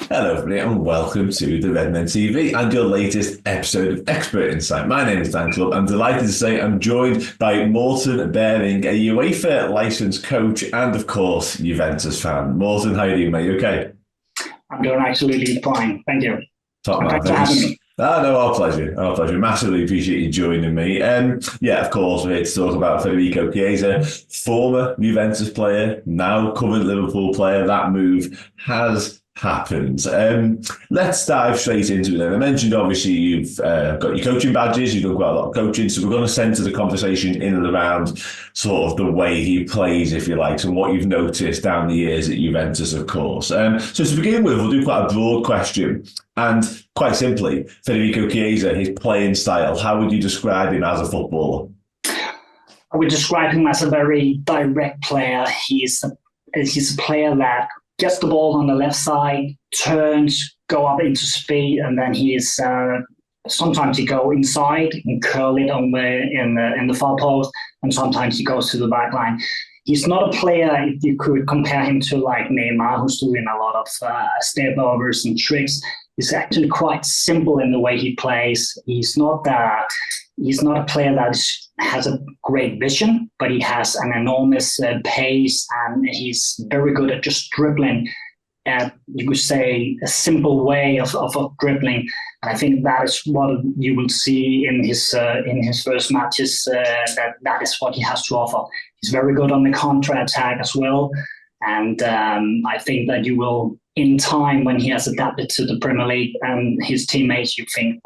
Hello, everybody, and welcome to the Redmen TV and your latest episode of Expert Insight. My name is Dan Clubb. I'm delighted to say I'm joined by Morten Bering, a UEFA licensed coach and, of course, Juventus fan. Morten, how are you doing, mate? You okay? I'm doing absolutely fine. Thank you. Top And man, thanks for having thanks. me. No, our pleasure. Our pleasure. Massively appreciate you joining me. Yeah, of course, we're here to talk about Federico Chiesa, former Juventus player, now current Liverpool player. That move has happened. Let's dive straight into it. Then I mentioned obviously you've got your coaching badges. You've done quite a lot of coaching, so we're going to centre the conversation in and around sort of the way he plays, if you like, and what you've noticed down the years at Juventus, of course. So to begin with, we'll do quite a broad question. And quite simply, Federico Chiesa, his playing style, how would you describe him as a footballer? I would describe him as a very direct player. He's a player that gets the ball on the left side, turns, go up into speed, and then he's sometimes he go inside and curl it on in the far post, and sometimes he goes to the back line. He's not a player, if you could compare him to like Neymar, who's doing a lot of step overs and tricks. He's actually quite simple in the way he plays. He's not a player that has a great vision, but he has an enormous pace, and he's very good at just dribbling. You could say a simple way of dribbling. And I think that is what you will see in his first matches. That is what he has to offer. He's very good on the counter attack as well, and I think that you will, in time, when he has adapted to the Premier League and his teammates,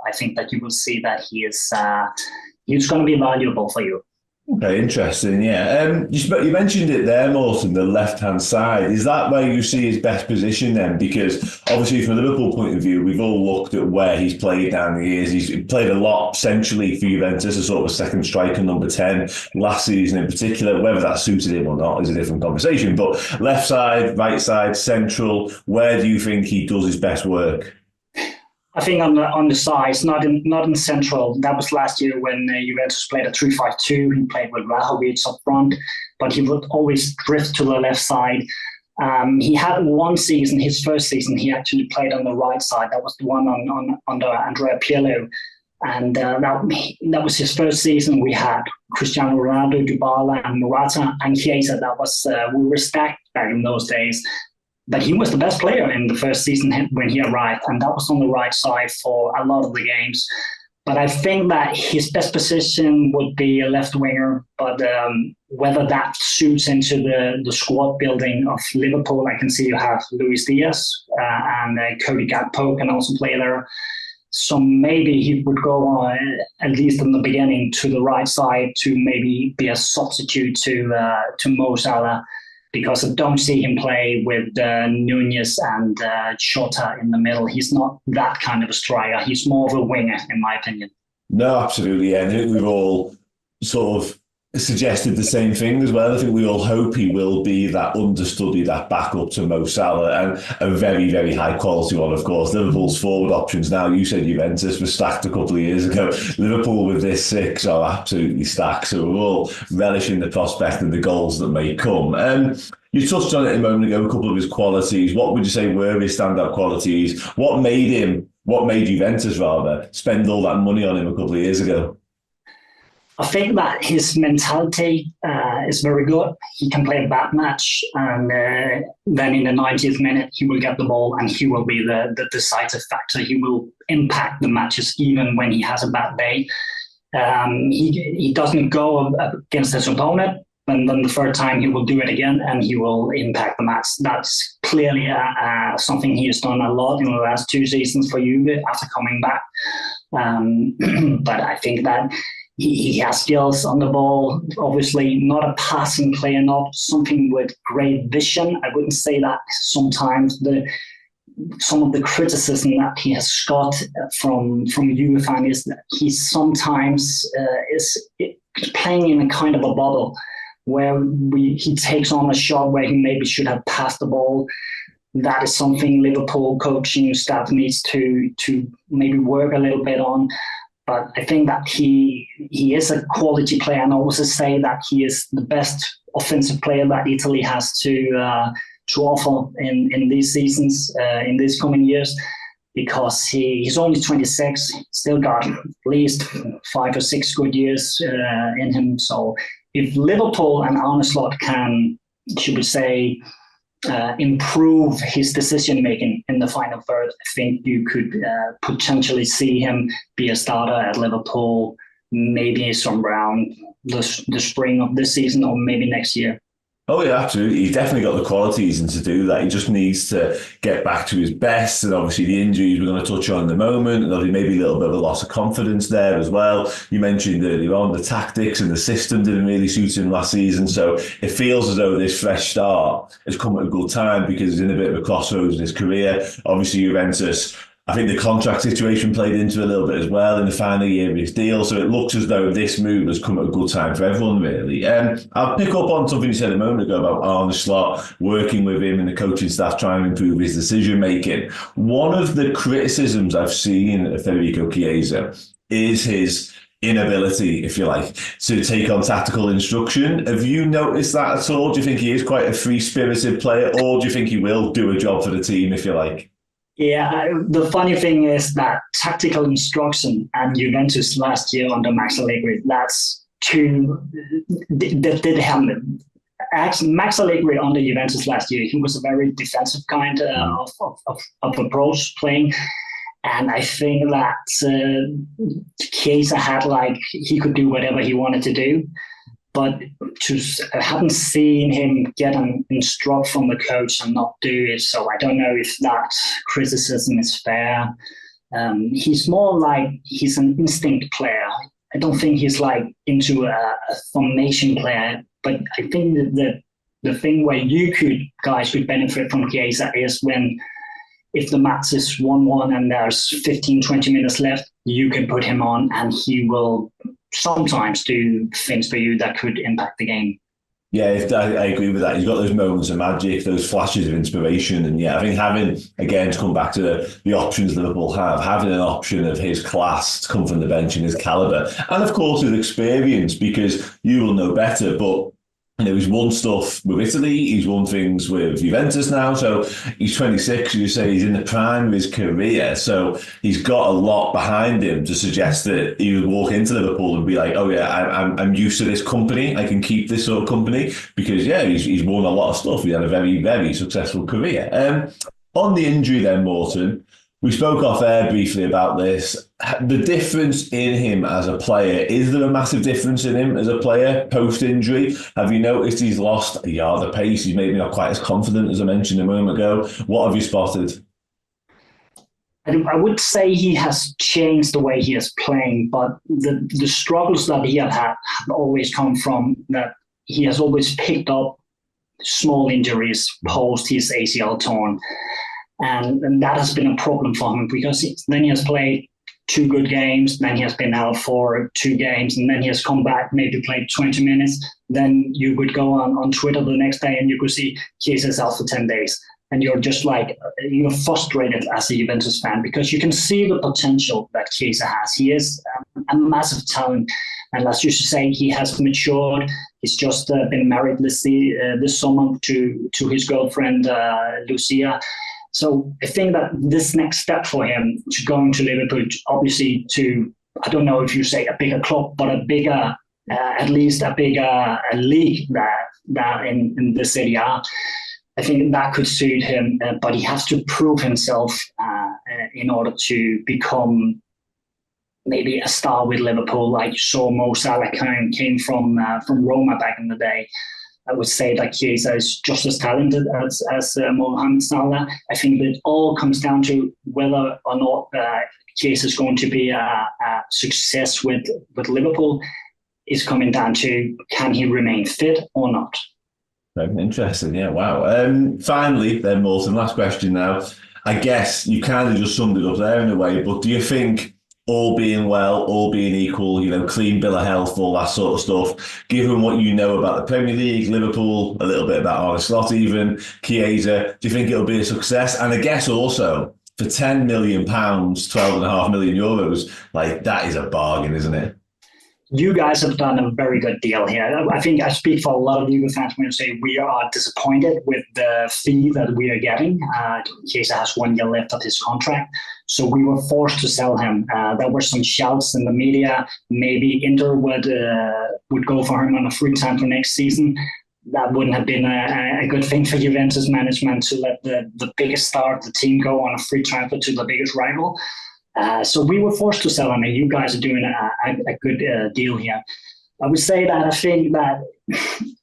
I think that you will see that he's going to be valuable for you. Okay, interesting. Yeah, you mentioned it there, Morten, the left-hand side. Is that where you see his best position then? Because obviously, from a Liverpool point of view, we've all looked at where he's played down the years. He's played a lot centrally for Juventus, a sort of a second striker, number 10, last season in particular. Whether that suited him or not is a different conversation. But left side, right side, central, where do you think he does his best work? I think on the sides, not in central. That was last year when Juventus played a 3-5-2. He played with Vlahovic up front, but he would always drift to the left side. He had one season, his first season, he actually played on the right side. That was the one under Andrea Pirlo. And that was his first season. We had Cristiano Ronaldo, Dybala, and Morata, and Chiesa. That was we were stacked back in those days. But he was the best player in the first season when he arrived, and that was on the right side for a lot of the games. But I think that his best position would be a left winger, but whether that suits into the squad building of Liverpool, I can see you have Luis Diaz and Cody Gakpo can also play there. So maybe he would go at least in the beginning to the right side to maybe be a substitute to Mo Salah, because I don't see him play with Nunez and Shota in the middle. He's not that kind of a striker. He's more of a winger, in my opinion. No, absolutely. Yeah. I think we've all sort of suggested the same thing as well. I think we all hope he will be that understudy, that backup to Mo Salah, and a very, very high quality one, of course. Liverpool's forward options now, you said Juventus was stacked a couple of years ago. Liverpool with this six are absolutely stacked. So we're all relishing the prospect of the goals that may come. You touched on it a moment ago, a couple of his qualities. What would you say were his standout qualities? What made Juventus rather spend all that money on him a couple of years ago? I think that his mentality is very good. He can play a bad match, and then in the 90th minute, he will get the ball and he will be the decisive factor. He will impact the matches even when he has a bad day. He doesn't go against his opponent, and then the third time he will do it again and he will impact the match. That's clearly something he has done a lot in the last two seasons for Juve after coming back. But I think that he has skills on the ball, obviously not a passing player, not something with great vision. I wouldn't say that. Sometimes some of the criticism that he has got from Uefa is that he sometimes is playing in a kind of a bubble where he takes on a shot where he maybe should have passed the ball. That is something Liverpool coaching staff needs to maybe work a little bit on. But I think that he is a quality player, and I also say that he is the best offensive player that Italy has to to offer in these seasons, in these coming years, because he's only 26, still got at least 5 or 6 good years in him. So if Liverpool and Arne Slot can, should we say, improve his decision making in the final third, I think you could potentially see him be a starter at Liverpool, maybe somewhere around the spring of this season or maybe next year. Oh yeah, absolutely. He's definitely got the qualities and to do that. He just needs to get back to his best. And obviously the injuries we're going to touch on in the moment, and obviously maybe a little bit of a loss of confidence there as well. You mentioned earlier on the tactics and the system didn't really suit him last season. So it feels as though this fresh start has come at a good time because he's in a bit of a crossroads in his career. Obviously Juventus, I think the contract situation played into a little bit as well in the final year of his deal. So it looks as though this move has come at a good time for everyone, really. I'll pick up on something you said a moment ago about Arne Slot, working with him and the coaching staff trying to improve his decision-making. One of the criticisms I've seen of Federico Chiesa is his inability, if you like, to take on tactical instruction. Have you noticed that at all? Do you think he is quite a free-spirited player, or do you think he will do a job for the team, if you like? Yeah, the funny thing is that tactical instruction and Juventus last year under Max Allegri, that's two that did happen. Max Allegri under Juventus last year, he was a very defensive kind of approach playing. And I think that Chiesa had he could do whatever he wanted to do. But I haven't seen him get an instruct from the coach and not do it. So I don't know if that criticism is fair. He's more like he's an instinct player. I don't think he's into a formation player. But I think that the thing where guys could benefit from Chiesa is if the match is 1-1 and there's 15, 20 minutes left, you can put him on and he will sometimes do things for you that could impact the game. Yeah, I agree with that. He's got those moments of magic, those flashes of inspiration. And yeah, I think having, again, to come back to the options Liverpool have, having an option of his class to come from the bench and his calibre, and of course his experience, because you will know better, but he's won stuff with Italy, he's won things with Juventus now, so he's 26, you say he's in the prime of his career, so he's got a lot behind him to suggest that he would walk into Liverpool and be like, oh yeah, I'm used to this company, I can keep this sort of company, because yeah, he's won a lot of stuff, he had a very, very successful career. On the injury then, Morten, we spoke off air briefly about this. The difference in him as a player, is there a massive difference in him as a player post-injury? Have you noticed he's lost a yard of pace? He's maybe not quite as confident as I mentioned a moment ago. What have you spotted? I would say he has changed the way he is playing, but the struggles that he had have always come from that he has always picked up small injuries post his ACL torn. And that has been a problem for him because then he has played 2 good games, then he has been out for 2 games, and then he has come back, maybe played 20 minutes. Then you would go on Twitter the next day and you could see Chiesa's out for 10 days. And you're just you're frustrated as a Juventus fan because you can see the potential that Chiesa has. He is a massive talent. And as you say, he has matured. He's just been married this summer to his girlfriend, Lucia. So I think that this next step for him to going to Liverpool, obviously I don't know if you say a bigger club, but a bigger, at least a bigger league that in the Serie A, I think that could suit him. But he has to prove himself in order to become maybe a star with Liverpool, like you saw Mo Salah came from Roma back in the day. I would say that Chiesa is just as talented as Mohamed Salah. I think that it all comes down to whether or not Chiesa is going to be a success with Liverpool. Is coming down to can he remain fit or not. Interesting, yeah, wow. Finally, then, Morten, last question now. I guess you kind of just summed it up there in a way, but do you think all being well, all being equal, clean bill of health, all that sort of stuff, given what you know about the Premier League, Liverpool, a little bit about Arne Slot even, Chiesa, do you think it'll be a success? And I guess also, for £10 million, 12.5 million euros, that is a bargain, isn't it? You guys have done a very good deal here. I think I speak for a lot of Juve fans when I say we are disappointed with the fee that we are getting. Chiesa has 1 year left of his contract, so we were forced to sell him. There were some shouts in the media. Maybe Inter would go for him on a free transfer next season. That wouldn't have been a good thing for Juventus management to let the biggest star of the team go on a free transfer to the biggest rival. So we were forced to sell him, and you guys are doing a good deal here. I would say that I think that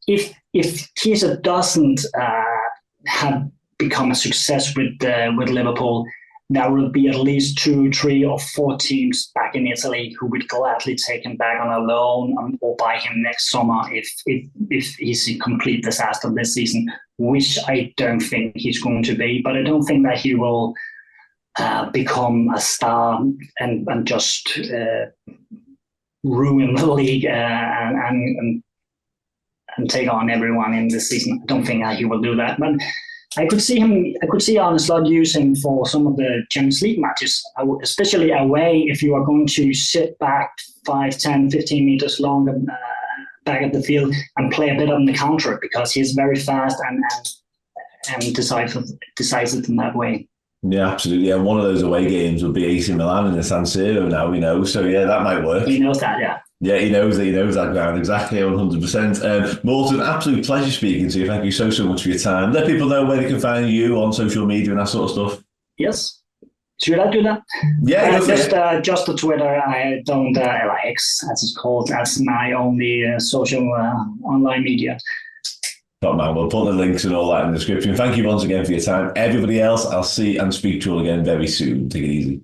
if Chiesa doesn't have become a success with Liverpool, there will be at least 2, 3, or 4 teams back in Italy who would gladly take him back on a loan or buy him next summer if he's a complete disaster this season, which I don't think he's going to be. But I don't think that he will become a star and just ruin the league and take on everyone in this season. I don't think he will do that. But I could see Arne Slot use him for some of the Champions League matches, especially away, if you are going to sit back 5, 10, 15 meters long back at the field and play a bit on the counter, because he's very fast and decisive in that way. Yeah, absolutely. And one of those away games would be AC Milan in the San Siro now, so yeah, that might work. He knows that, yeah. Yeah, he knows that ground exactly, 100%. Morten, absolute pleasure speaking to you. Thank you so much for your time. Let people know where they can find you on social media and that sort of stuff. Yes. Should I do that? Yeah, just the Twitter. I don't X, as it's called. That's my only social online media. Top man, we'll put the links and all that in the description. Thank you once again for your time. Everybody else, I'll see and speak to you all again very soon. Take it easy.